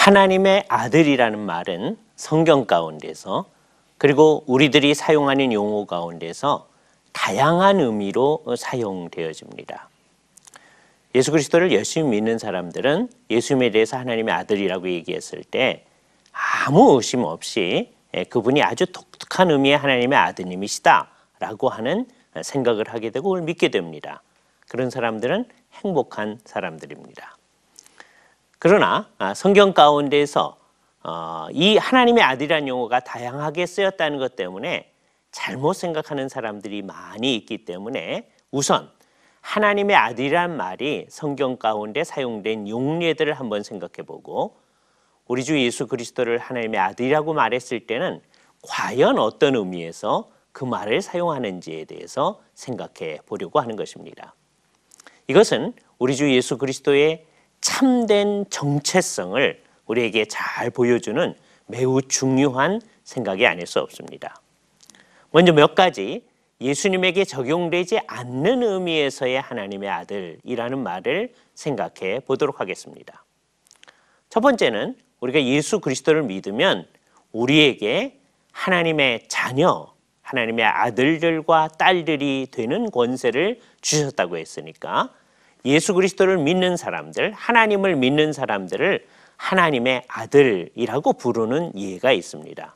하나님의 아들이라는 말은 성경 가운데서 그리고 우리들이 사용하는 용어 가운데서 다양한 의미로 사용되어집니다. 예수 그리스도를 열심히 믿는 사람들은 예수님에 대해서 하나님의 아들이라고 얘기했을 때 아무 의심 없이 그분이 아주 독특한 의미의 하나님의 아드님이시다라고 하는 생각을 하게 되고 그걸 믿게 됩니다. 그런 사람들은 행복한 사람들입니다. 그러나 성경 가운데서 이 하나님의 아들이라는 용어가 다양하게 쓰였다는 것 때문에 잘못 생각하는 사람들이 많이 있기 때문에 우선 하나님의 아들이란 말이 성경 가운데 사용된 용례들을 한번 생각해 보고 우리 주 예수 그리스도를 하나님의 아들이라고 말했을 때는 과연 어떤 의미에서 그 말을 사용하는지에 대해서 생각해 보려고 하는 것입니다. 이것은 우리 주 예수 그리스도의 참된 정체성을 우리에게 잘 보여주는 매우 중요한 생각이 아닐 수 없습니다. 먼저 몇 가지 예수님에게 적용되지 않는 의미에서의 하나님의 아들이라는 말을 생각해 보도록 하겠습니다. 첫 번째는 우리가 예수 그리스도를 믿으면 우리에게 하나님의 자녀, 하나님의 아들들과 딸들이 되는 권세를 주셨다고 했으니까 예수 그리스도를 믿는 사람들, 하나님을 믿는 사람들을 하나님의 아들이라고 부르는 예가 있습니다.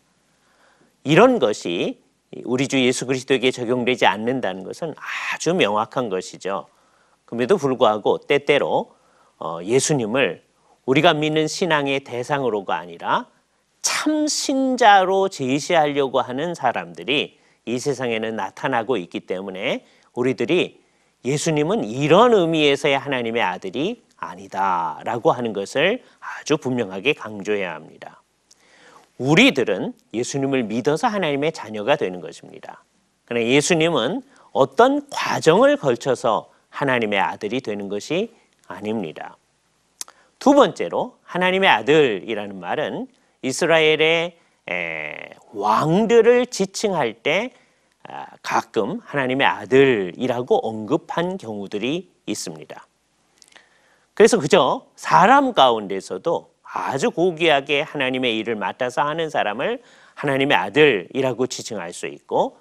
이런 것이 우리 주 예수 그리스도에게 적용되지 않는다는 것은 아주 명확한 것이죠. 그럼에도 불구하고 때때로 예수님을 우리가 믿는 신앙의 대상으로가 아니라 참 신자로 제시하려고 하는 사람들이 이 세상에는 나타나고 있기 때문에 우리들이 예수님은 이런 의미에서의 하나님의 아들이 아니다라고 하는 것을 아주 분명하게 강조해야 합니다. 우리들은 예수님을 믿어서 하나님의 자녀가 되는 것입니다. 그러나 예수님은 어떤 과정을 거쳐서 하나님의 아들이 되는 것이 아닙니다. 두 번째로 하나님의 아들이라는 말은 이스라엘의 왕들을 지칭할 때 가끔 하나님의 아들이라고 언급한 경우들이 있습니다. 그래서 그저 사람 가운데서도 아주 고귀하게 하나님의 일을 맡아서 하는 사람을 하나님의 아들이라고 지칭할 수 있고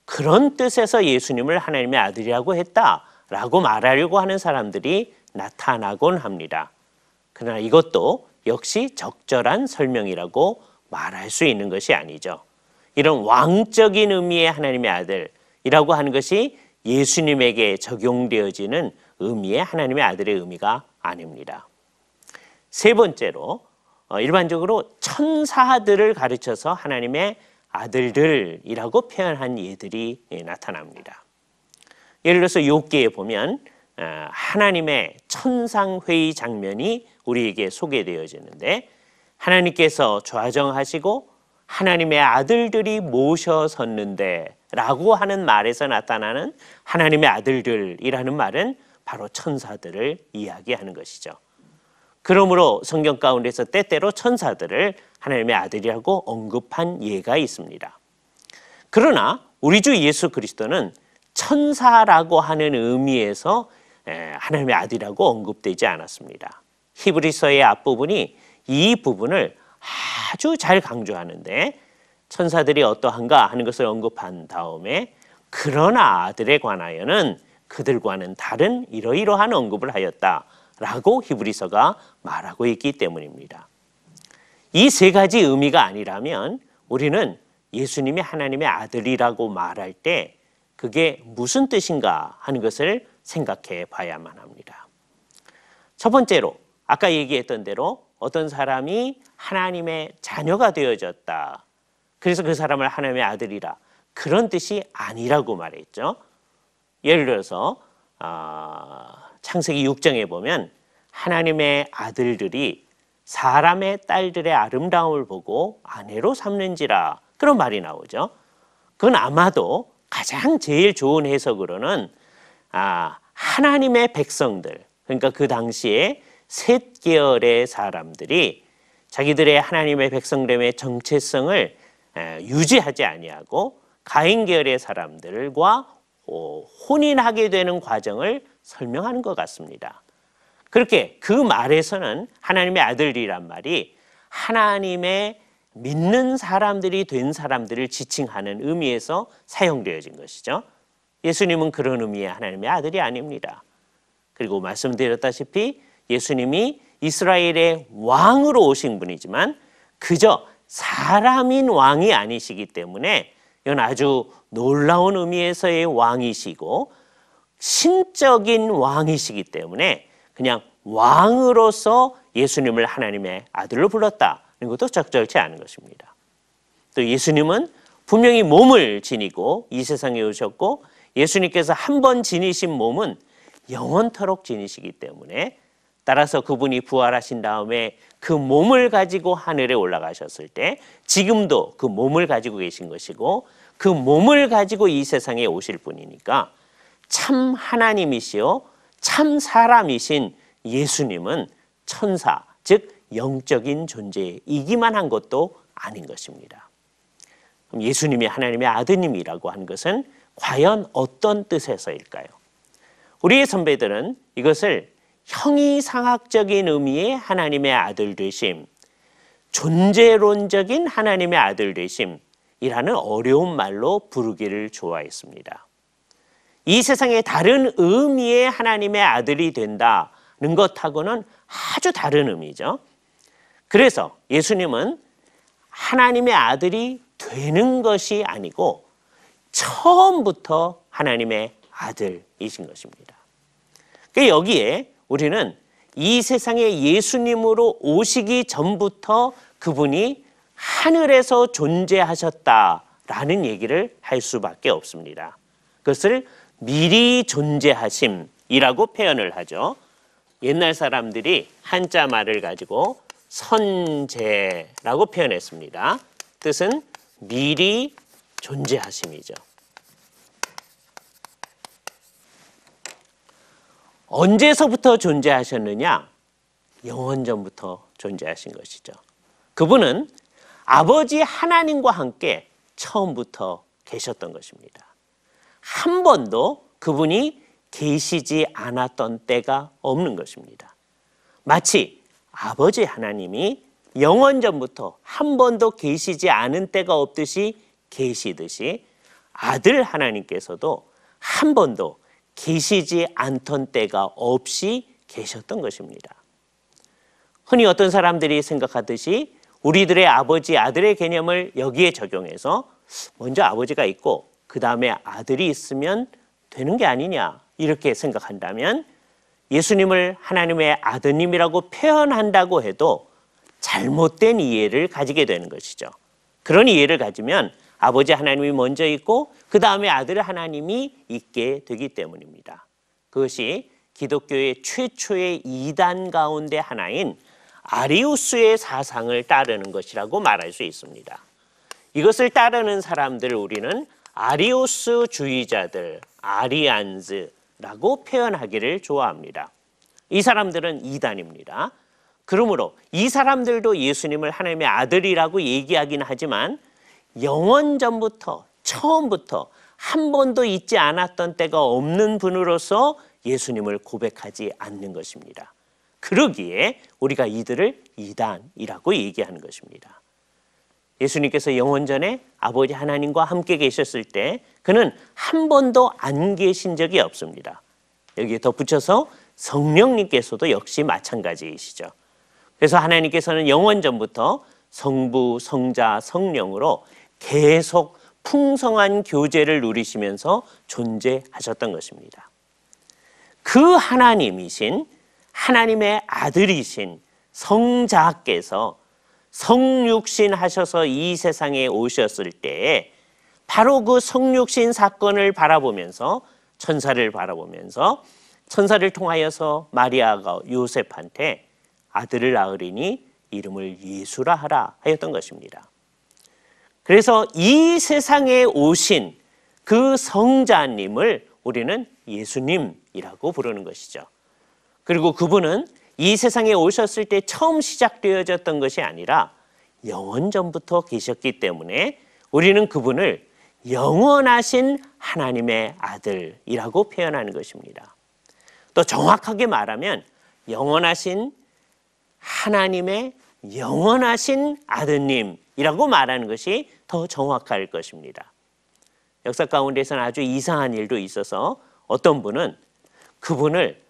그런 뜻에서 예수님을 하나님의 아들이라고 했다라고 말하려고 하는 사람들이 나타나곤 합니다. 그러나 이것도 역시 적절한 설명이라고 말할 수 있는 것이 아니죠. 이런 왕적인 의미의 하나님의 아들이라고 하는 것이 예수님에게 적용되어지는 의미의 하나님의 아들의 의미가 아닙니다. 세 번째로 일반적으로 천사들을 가르쳐서 하나님의 아들들이라고 표현한 예들이 나타납니다. 예를 들어서 욥기에 보면 하나님의 천상회의 장면이 우리에게 소개되어지는데 하나님께서 좌정하시고 하나님의 아들들이 모셔섰는데 라고 하는 말에서 나타나는 하나님의 아들들이라는 말은 바로 천사들을 이야기하는 것이죠. 그러므로 성경 가운데서 때때로 천사들을 하나님의 아들이라고 언급한 예가 있습니다. 그러나 우리 주 예수 그리스도는 천사라고 하는 의미에서 하나님의 아들이라고 언급되지 않았습니다. 히브리서의 앞부분이 이 부분을 아주 잘 강조하는데 천사들이 어떠한가 하는 것을 언급한 다음에 그러나 아들에 관하여는 그들과는 다른 이러이러한 언급을 하였다라고 히브리서가 말하고 있기 때문입니다. 이 세 가지 의미가 아니라면 우리는 예수님이 하나님의 아들이라고 말할 때 그게 무슨 뜻인가 하는 것을 생각해 봐야만 합니다. 첫 번째로 아까 얘기했던 대로 어떤 사람이 하나님의 자녀가 되어졌다. 그래서 그 사람을 하나님의 아들이라 그런 뜻이 아니라고 말했죠. 예를 들어서 창세기 6장에 보면 하나님의 아들들이 사람의 딸들의 아름다움을 보고 아내로 삼는지라 그런 말이 나오죠. 그건 아마도 가장 제일 좋은 해석으로는 하나님의 백성들 그러니까 그 당시에 셋 계열의 사람들이 자기들의 하나님의 백성됨의 정체성을 유지하지 아니하고 가인 계열의 사람들과 혼인하게 되는 과정을 설명하는 것 같습니다. 그렇게 그 말에서는 하나님의 아들이란 말이 하나님의 믿는 사람들이 된 사람들을 지칭하는 의미에서 사용되어진 것이죠. 예수님은 그런 의미의 하나님의 아들이 아닙니다. 그리고 말씀드렸다시피 예수님이 이스라엘의 왕으로 오신 분이지만 그저 사람인 왕이 아니시기 때문에 이건 아주 놀라운 의미에서의 왕이시고 신적인 왕이시기 때문에 그냥 왕으로서 예수님을 하나님의 아들로 불렀다는 것도 적절치 않은 것입니다. 또 예수님은 분명히 몸을 지니고 이 세상에 오셨고 예수님께서 한 번 지니신 몸은 영원토록 지니시기 때문에 따라서 그분이 부활하신 다음에 그 몸을 가지고 하늘에 올라가셨을 때 지금도 그 몸을 가지고 계신 것이고 그 몸을 가지고 이 세상에 오실 분이니까 참 하나님이시요 참 사람이신 예수님은 천사, 즉 영적인 존재이기만 한 것도 아닌 것입니다. 그럼 예수님이 하나님의 아드님이라고 한 것은 과연 어떤 뜻에서일까요? 우리의 선배들은 이것을 형이상학적인 의미의 하나님의 아들 되심, 존재론적인 하나님의 아들 되심이라는 어려운 말로 부르기를 좋아했습니다. 이 세상의 다른 의미의 하나님의 아들이 된다는 것하고는 아주 다른 의미죠. 그래서 예수님은 하나님의 아들이 되는 것이 아니고 처음부터 하나님의 아들이신 것입니다. 그러니까 여기에 우리는 이 세상에 예수님으로 오시기 전부터 그분이 하늘에서 존재하셨다라는 얘기를 할 수밖에 없습니다. 그것을 미리 존재하심이라고 표현을 하죠. 옛날 사람들이 한자 말을 가지고 선재라고 표현했습니다. 뜻은 미리 존재하심이죠. 언제서부터 존재하셨느냐? 영원전부터 존재하신 것이죠. 그분은 아버지 하나님과 함께 처음부터 계셨던 것입니다. 한 번도 그분이 계시지 않았던 때가 없는 것입니다. 마치 아버지 하나님이 영원전부터 한 번도 계시지 않은 때가 없듯이 계시듯이 아들 하나님께서도 한 번도 계시지 않던 때가 없이 계셨던 것입니다. 흔히 어떤 사람들이 생각하듯이 우리들의 아버지, 아들의 개념을 여기에 적용해서 먼저 아버지가 있고 그 다음에 아들이 있으면 되는 게 아니냐 이렇게 생각한다면 예수님을 하나님의 아드님이라고 표현한다고 해도 잘못된 이해를 가지게 되는 것이죠. 그런 이해를 가지면 아버지 하나님이 먼저 있고 그 다음에 아들 하나님이 있게 되기 때문입니다. 그것이 기독교의 최초의 이단 가운데 하나인 아리우스의 사상을 따르는 것이라고 말할 수 있습니다. 이것을 따르는 사람들을 우리는 아리우스주의자들, 아리안즈라고 표현하기를 좋아합니다. 이 사람들은 이단입니다. 그러므로 이 사람들도 예수님을 하나님의 아들이라고 얘기하긴 하지만 영원전부터 처음부터 한 번도 있지 않았던 때가 없는 분으로서 예수님을 고백하지 않는 것입니다. 그러기에 우리가 이들을 이단이라고 얘기하는 것입니다. 예수님께서 영원전에 아버지 하나님과 함께 계셨을 때 그는 한 번도 안 계신 적이 없습니다. 여기에 덧붙여서 성령님께서도 역시 마찬가지이시죠. 그래서 하나님께서는 영원전부터 성부, 성자, 성령으로 계속 풍성한 교제를 누리시면서 존재하셨던 것입니다. 그 하나님이신 하나님의 아들이신 성자께서 성육신 하셔서 이 세상에 오셨을 때에 바로 그 성육신 사건을 바라보면서 천사를 바라보면서 천사를 통하여서 마리아가 요셉한테 아들을 낳으리니 이름을 예수라 하라 하였던 것입니다. 그래서 이 세상에 오신 그 성자님을 우리는 예수님이라고 부르는 것이죠. 그리고 그분은 이 세상에 오셨을 때 처음 시작되어졌던 것이 아니라 영원전부터 계셨기 때문에 우리는 그분을 영원하신 하나님의 아들이라고 표현하는 것입니다. 또 정확하게 말하면 영원하신 하나님의 영원하신 아드님이라고 말하는 것이 더 정확할 것입니다. 역사 가운데서는 아주 이상한 일도 있어서 어떤 분은 그분을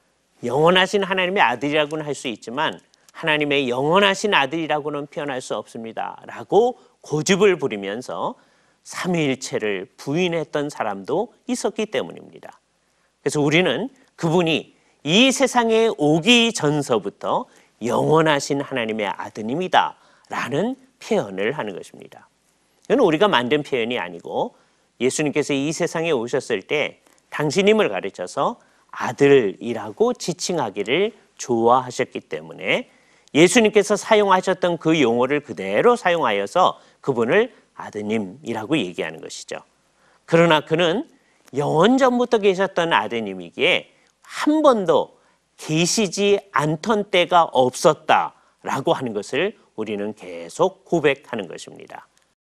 영원하신 하나님의 아들이라고는 할 수 있지만 하나님의 영원하신 아들이라고는 표현할 수 없습니다 라고 고집을 부리면서 삼위일체를 부인했던 사람도 있었기 때문입니다. 그래서 우리는 그분이 이 세상에 오기 전서부터 영원하신 하나님의 아드님이다 라는 표현을 하는 것입니다. 이건 우리가 만든 표현이 아니고 예수님께서 이 세상에 오셨을 때 당신임을 가르쳐서 아들이라고 지칭하기를 좋아하셨기 때문에 예수님께서 사용하셨던 그 용어를 그대로 사용하여서 그분을 아드님이라고 얘기하는 것이죠. 그러나 그는 영원 전부터 계셨던 아드님이기에 한 번도 계시지 않던 때가 없었다라고 하는 것을 우리는 계속 고백하는 것입니다.